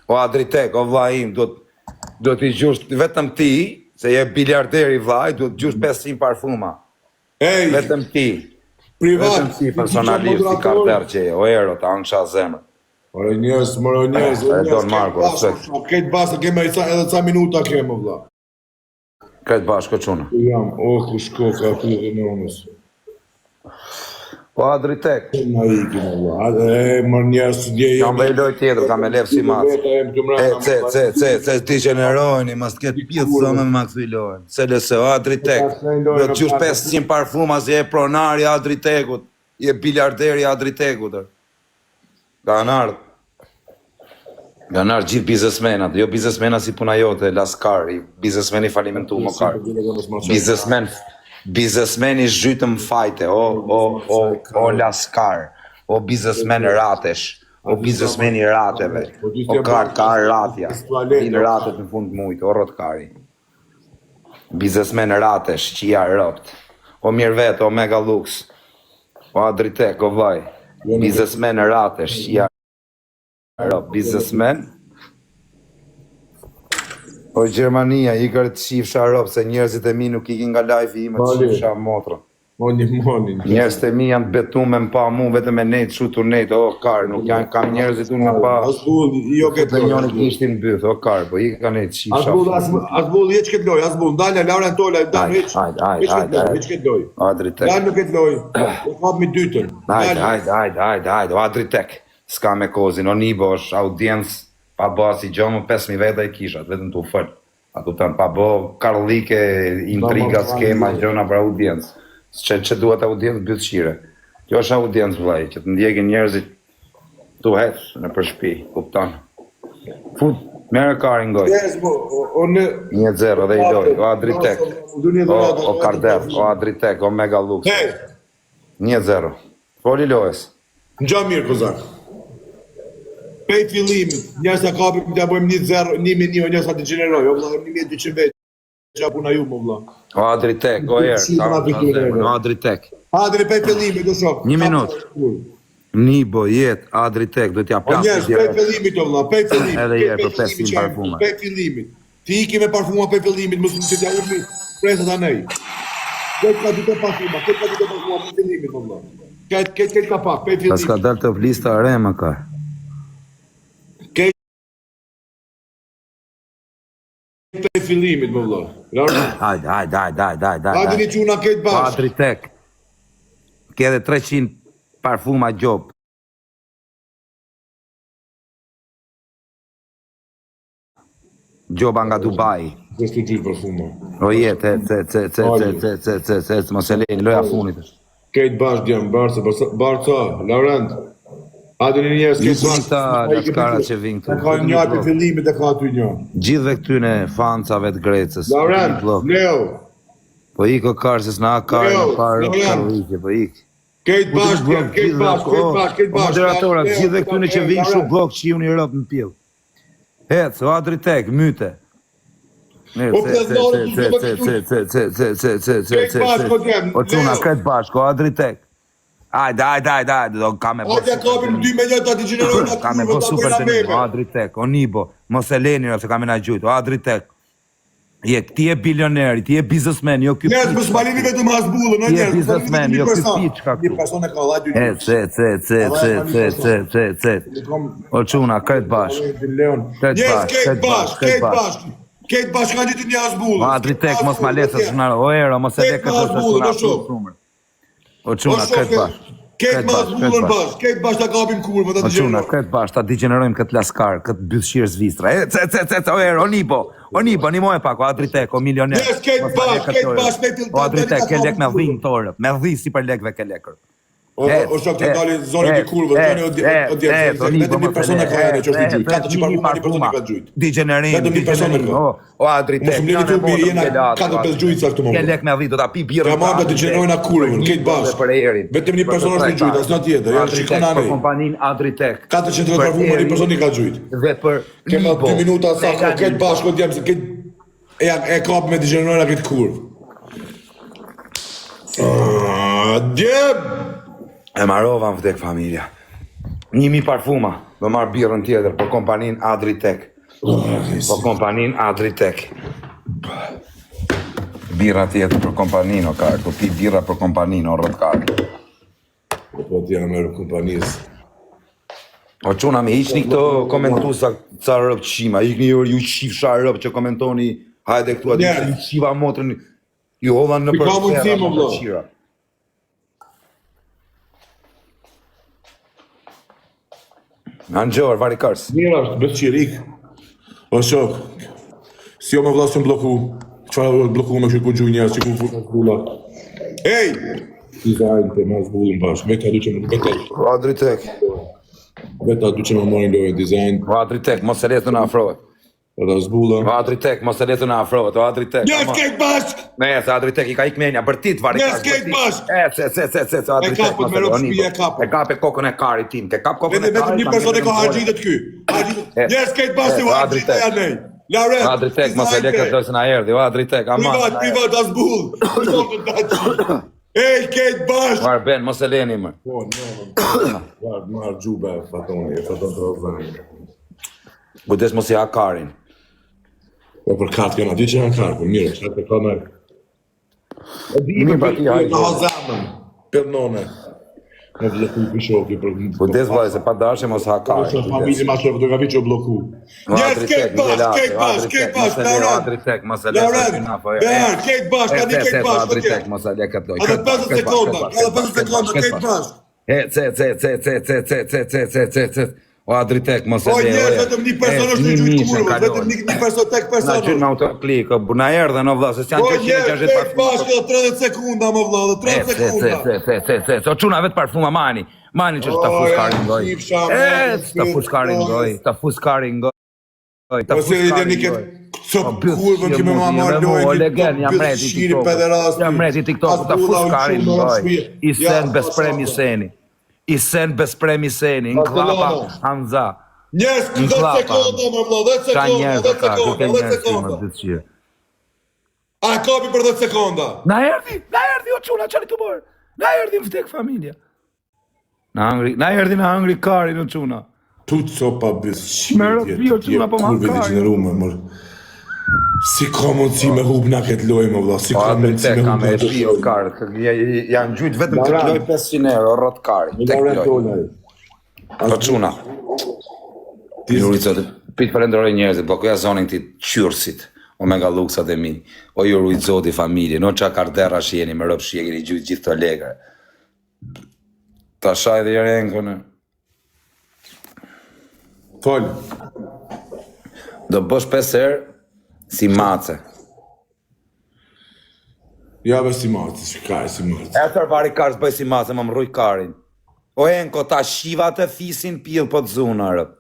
O Adritek, o vlla im, do t'i gjush vetëm ti, se je biliarderi vllai, do t'i gjush 500 parfuma. Ej, Vetëm ti. privat, Vetëm ti personalisht i karter që je, o ero, ta angsha zemër. Moro njerëz, Don Marko, respekt. Këtë bashkë kemë edhe ca minuta kemë vlla. Këtë bashkë çuna. Jam, ku shko ka aty në onës. O Adritek. Ma ikin vlla. Më njerëz dje. Jam bëj lojë tjetër, kam e lef si mac. Ti gjenerojni, mas t'ket pjithë sa me max lojën. Se lese, o Adritek. Do të gjush 500 parfuma, si je pronari Adritekut. Je biliarderi Adritekut. Ganar gjithë biznesmenat, jo biznesmena si puna jote, Laskar, biznesmeni falimentu më kar. Biznesmeni zhytëm fajte, o Laskar, o biznesmen ratesh, o biznesmeni rateve, o ka ratja, vinë ratet në fund mujtë, o rotkari. Biznesmen ratesh, qia ropt, o mirë vetë, o mega lux, o Adritek, o vaj, biznesmen ratesh, qia biznesmen. O Gjermania, i kërë të shifsha Ropë, se njerëzit e mi nuk ikin nga live i me të shifsha motra. Moni. Njerëzit e mi janë betu me mpa mu, vetëm e nejtë, shutur nejtë, o karë, nuk janë kam njerëzit unë me pa. Asbull, jo këtë Të njënit ishtin byth, o karë, po i ka nejtë shifsha. Asbull, jeq këtë loj, Asbull, ndalja, Lauren Tola, dalë heq këtë loj. Adritek. Dalë në këtë loj, e kap mi dytën. Hajde, o Adritek. Ska me kozin, o Nibo është audiencë, pa bo si gjomë 5.000 veta i kishat, vetëm t'u fëllë. Atu tënë, pa bo karlike, intriga, skema, gjona për audiencë. Që duhet audiencë bëtë shire. Kjo është audiencë vlaj, që të ndjekin njerëzit t'u heqë në përshpi, kupton. Fut, mere karin goj. 1-0 dhe i loj, o Adritek, o Kardef, o Adritek, o Mega Lux. 1-0. Foli lojës. Në gja mirë, kozak. Pej fillimit, njërës të kapim të bojmë 1-0, 1-1, njërës të generoj, o vla, 1.200 vetë, që puna ju, mo vla. O Adritek, o erë, o Adritek. Adri, pej fillimit, do shok. 1 minutë. Nibo, jetë, Adritek, do t'ja O njërës, pej fillimit, o vla, pej fillimit. Edhe jerë për 500 parfuma. Pej fillimit. Ti iki me parfuma pej fillimit, më shumë që t'ja urmi, presat anej. Këtë ka dite parfuma, pej fillimit, o vla. Këtë ka pak, pej fillimit. Pas ka dalë të lista re, më ka. Pej fillimit, më vla. Hajde. Hajde një quna këtë bashkë. Adritek, ke edhe 300 parfuma gjopë. Gjoba nga Dubai. Kështë të gjithë parfuma. O jetë, mos e lejnë, loja funit. Këtë bashkë djemë, Barca, Laurent. Adë një njerës këtë bashkë. Gjithë ta laskara që vinë këtu. Ka një për fillimit e ka aty një. Gjithve këtyne fancave të Grecës. Laurent, Leo. Po iko karsis në akarë, në parë, karlike, po ik. Këtë bashkë, këtë bashkë. Moderatorat, gjithve këtyne që vinë shumë blok që ju një rëpë në pjellë. Hecë, o Adritek, myte. O quna, këtë bashkë, o Adritek. Hajde, do kam e po Hajde kapim 2 milion të generojnë atë kam e po super të një, o Adritek, o Nibo, mos e leni, se kam e na gjujtë, o Adritek. Ti e bilioneri, ti e biznesmen, jo kjo njerës, më s'malini vetëm Asbullën, Ti e biznesmen, jo kjo piqka Një person e ka dhe 2 O quna, këtë bashkë. Këtë bashkë ka gjithë një Asbullën. O Adritek, mos ma lesë shënarë, o ero, mos e le këtë shënarë. O quna, këtë bashkë. Këtë Asbullën bashkë, këtë bashkë ta kapim kurë, O quna, këtë bashkë, ta digenerojmë këtë laskarë, këtë bythshirë zvistra. O ero, o Nibo, një mojë pak, o Adritek, o milioner. Këtë bashkë, O Adritek, ke lek me dhinë torë, me dhi si për lekve ke lekër. O shok të dali zonit i kurve, vetëm një person e ka e që është i gjujt. 400 parfuma, një person e ka gjujt. Digenerim, o Adritek. Mos më lini të jena 4-5 gjujt sa këtu më. Ke lek me dhi, do ta pi birë. Ka marrë të digenerojnë a kurve, këtë bashkë. Vetëm një person është i gjujt, asë në tjetër, janë shikon anej. Për kompanin Adritek. 400 parfuma, një person i ka gjujt. Dhe për Kema 2 minuta sa këtë bashkë, djemë se këtë e kap me digenerojnë a këtë kurve. Djemë! E marova më vdek familja. 1000 parfuma. Do marr birrën tjetër për kompaninë Adritek. Po kompanin Adritek. Birra tjetër për kompaninë, o ka, ku pi birra për kompaninë, o rrëtkari. Po t'jam e kompanisë. O quna me hiqni këto komentusa ca rëp qima, hiqni ju qifsha rëp që komentoni, hajde këtu ati që qiva motrën, ju hodhan në përfera në përqira. Në gjërë, vari kars. Mirë është, besë qirik. O shok, si jo me vlasën bloku, qëra bloku me kërku gjuj njerës që ku futa zbula. Ej! Dizajn të ma zbulin bashkë, veta du që më Adritek. Veta du që më morin lojën dizajn. Adritek, mos e letë në afrohet. Edhe zbula. Adritek, mos e letë në afrohet, Adritek. Njerës kejt bashkë! Ne, se Adritek i ka ikmenja, bërtit, vari Njerës kejt bashkë! Se, Adritek, kapët me rëpë shpija e kapët. E kapë kokën e karit tim, ke kapë kokën e karit. Vetëm një person e ka hargjitët ky. Njerës kejt bashkë u hargjitët e nej. Lauren, Adritek, mos e lekë të në erdi, o Adritek, aman. Privat, as bull. Ej, kejt bashkë! Marë ben, mos e leni më. Po, marë gjube, faton të rëzani. Kujdes mos i ha karin. Po për kartë këna, di që janë kartë, për mirë, që të ka në... Mirë pa ti hajtë. Në hazamën, për none. Në të lëku për shoki, për... Kujdes vaj, se pa dashë mos ha karin. Familje ma që fotografi që o bloku. Njerës, kejt bashkë, Lauren! Adritek, mos e lekë të na, po. Lauren, kejt bashkë, ka di kejt bashkë, Adritek, mos e lekë të Edhe 50 sekonda, kejt bashkë. O Adritek, mos e O lekë. njerë, vetëm një person është në gjujtë kurve, vetëm një person tek Na person. qynë në autoklik, na erdhe në vla, se s'janë O 360 njerë, kejt bashkë edhe 30 sekunda, më vla, dhe 30 sekunda. O quna vetë parfuma mani që është të fuskarin goj. Të fuskarin goj, të fuskarin goj. Ose i dhe një këtë kurvën që me mama lojnë, jam reti TikTok, të fuskarin goj. I sen bespremi seni. I sen bespremi seni, në klapa Hanza. Njerës, 10 sekonda, më vla, 10 sekonda. A kapi për 10 sekonda. Na erdi, o quna, qani të borë. Na erdi më vdek familja. Na erdi në hangri kari në quna. Tut sopa bis Me rëpi o quna po ma kari. Si ka mundësi me hub na këtë lojë më vla, si ka mundësi me hub na këtë lojë. Karë, janë gjujtë vetëm të kloj 500 euro, rrët kari, tek kloj. Po quna. Pitë përendrore njerëzit, po këja zonin këti qyrësit, o mega luksat e mi, o ju rujtëzoti familje, no qa kardera që jeni me rëpë që jeni gjujtë gjithë të legre. Ta shaj dhe jarenkone. Folë. Do bësh 5 herë, si mace. Ja be si mace, që ka e si mace. E tërë vari karës bëj si mace, më mruj karin. O enko, ta shiva të fisin pil po të zuna rëp.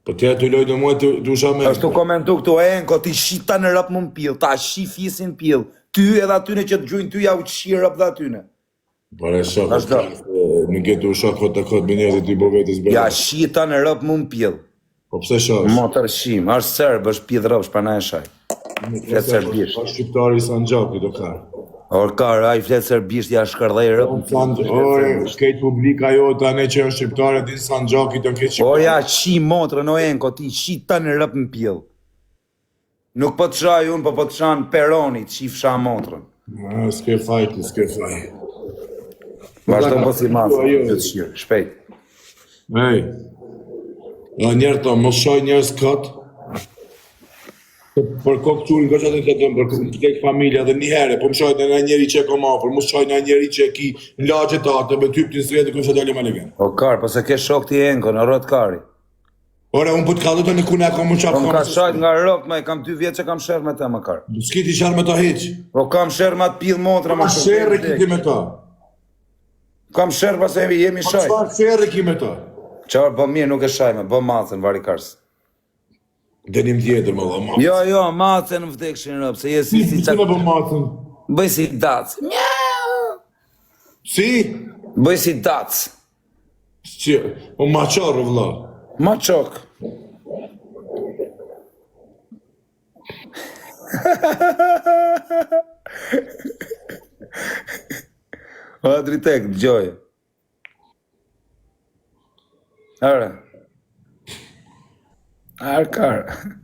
Po tja të lojë do muaj të usha me... është të komentu këtu, enko, ti shita në rëp më pil, ta shi fisin pil. Ty edhe atyne që të gjujnë ty ja u qi rëp dhe atyne. Pare shak, në getë usha këtë me njerëzit të i bo vetës bërë. Ja shita në rëp më pil. Po pse shash? Motër shim, është serbë, është pidh rëpsh, për na e shaj. Fletë serbisht. Është shqiptari i Sanxhakit, do ka. Orkar, a i fletë serbisht, ja shkërdhej rëp. Ore, kejtë publika jo, të ane që është shqiptare të Sanxhakit, të këtë O ja, qi motrën, o enko, ti shita në rëp më pil. Nuk po të shaj unë, po të shanë peronit, qifsha motrën. S'ke fajti, s'ke faj. Vashto po si masë, të shqirë, shpejt. Ej, njerë të, mos shaj njerës këtë, për kokë qurën, nga që të këtëm, për tek familja dhe një herë, po më shaj në njeri që e kom afer, mos shaj në njeri që e ki në lagjet atë, me typ të nësretë, kënë që dalje me legen. O kar, po se ke shok ti enko, në rrët kari. Ore, unë për të kallu të në kune e kom më qatë Po më ka shajt nga rrët, ma i kam 2 vjetë që kam shërë me te më kar. S'ki ti sharë me ta heqë. Po kam shërë ma të pil motra, ma Shërë ki me ta. Kam shërë pas e jemi shaj. Qëfar shërë ki me ta? Qarë, po mirë nuk e shaj me, bë macën, vari kars. Denim tjetër, më dha, macën. Jo, macën në vdekshin rëp, se jesi si Si me bë macën? Bëj si dac. Si? Bëj si dac. Si? O maqarë, vla. Ma qok. Adritek, dëgjoj. Are. Arcar.